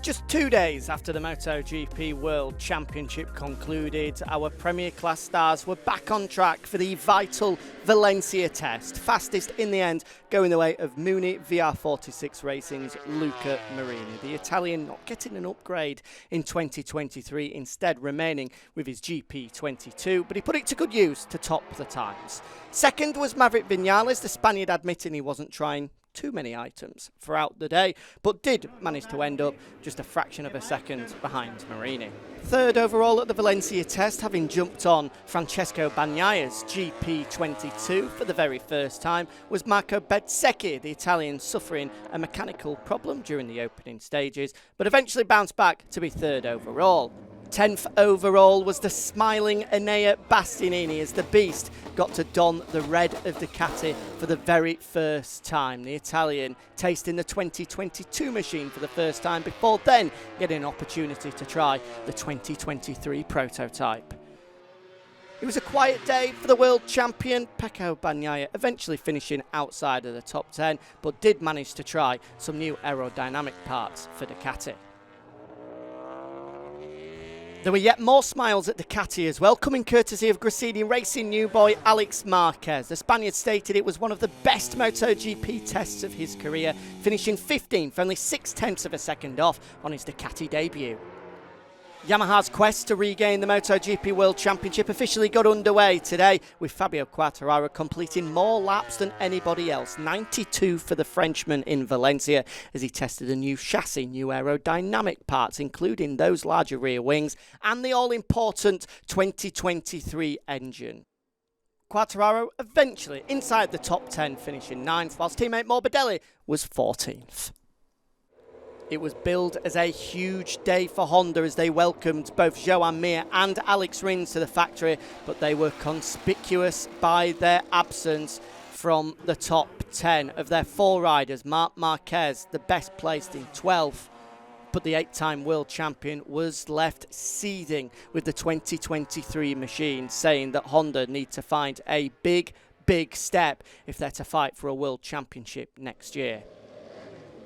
Just 2 days after the MotoGP World Championship concluded, our Premier Class stars were back on track for the vital Valencia test. Fastest in the end, going the way of Muni VR46 Racing's Luca Marini. The Italian not getting an upgrade in 2023, instead remaining with his GP22, but he put it to good use to top the times. Second was Maverick Vinales, the Spaniard admitting he wasn't trying too many items throughout the day, but did manage to end up just a fraction of a second behind Marini. Third overall at the Valencia test, having jumped on Francesco Bagnaglia's GP22 for the very first time, was Marco Bezzecchi, the Italian suffering a mechanical problem during the opening stages, but eventually bounced back to be third overall. 10th overall was the smiling Enea Bastianini as the Beast got to don the red of Ducati for the very first time. The Italian tasting the 2022 machine for the first time before then getting an opportunity to try the 2023 prototype. It was a quiet day for the world champion Pecco Bagnaia, eventually finishing outside of the top 10, but did manage to try some new aerodynamic parts for Ducati. There were yet more smiles at Ducati as well, coming courtesy of Gresini Racing new boy Alex Marquez. The Spaniard stated it was one of the best MotoGP tests of his career, finishing 15th, only 0.6 of a second off on his Ducati debut. Yamaha's quest to regain the MotoGP World Championship officially got underway today, with Fabio Quartararo completing more laps than anybody else, 92 for the Frenchman in Valencia, as he tested a new chassis, new aerodynamic parts, including those larger rear wings, and the all-important 2023 engine. Quartararo eventually inside the top 10, finishing 9th, whilst teammate Morbidelli was 14th. It was billed as a huge day for Honda as they welcomed both Joan Mir and Alex Rins to the factory, but they were conspicuous by their absence from the top 10. Of their 4 riders, Marc Marquez, the best placed in 12th, but the 8-time world champion was left seething with the 2023 machine, saying that Honda need to find a big step if they're to fight for a world championship next year.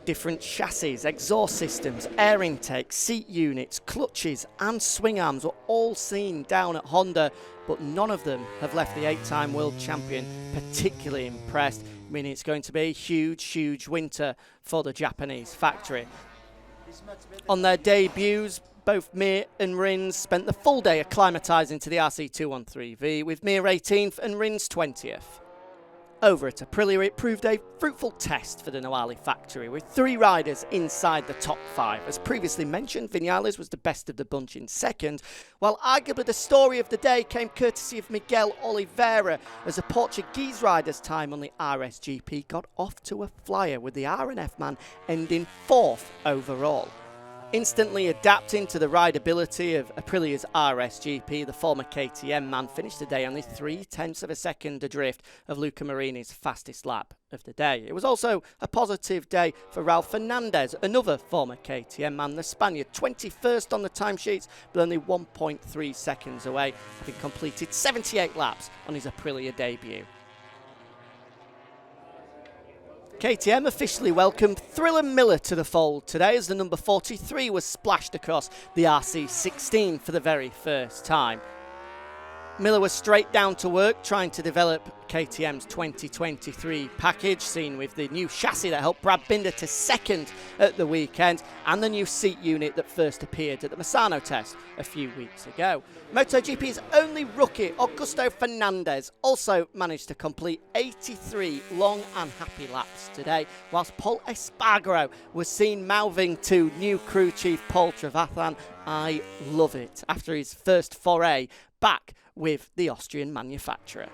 Different chassis, exhaust systems, air intake, seat units, clutches and swing arms were all seen down at Honda, but none of them have left the 8-time world champion particularly impressed, meaning it's going to be a huge winter for the Japanese factory. On their debuts, both Mir and Rins spent the full day acclimatising to the RC213V, with Mir 18th and Rins 20th. Over at Aprilia, it proved a fruitful test for the Noali factory, with 3 riders inside the top 5. As previously mentioned, Vinales was the best of the bunch in second, while arguably the story of the day came courtesy of Miguel Oliveira, as a Portuguese rider's time on the RSGP got off to a flyer, with the R&F man ending 4th overall. Instantly adapting to the rideability of Aprilia's RSGP, the former KTM man finished the day only 0.3 of a second adrift of Luca Marini's fastest lap of the day. It was also a positive day for Raul Fernandez, another former KTM man, the Spaniard, 21st on the timesheets, but only 1.3 seconds away, having completed 78 laps on his Aprilia debut. KTM officially welcomed Thriller Miller to the fold today, as the number 43 was splashed across the RC16 for the very first time. Miller was straight down to work trying to develop KTM's 2023 package, seen with the new chassis that helped Brad Binder to second at the weekend, and the new seat unit that first appeared at the Misano test a few weeks ago. MotoGP's only rookie, Augusto Fernandez, also managed to complete 83 long and happy laps today, whilst Paul Espargaro was seen mouthing to new crew chief Paul Trevathan, "I love it," after his first foray back with the Austrian manufacturer.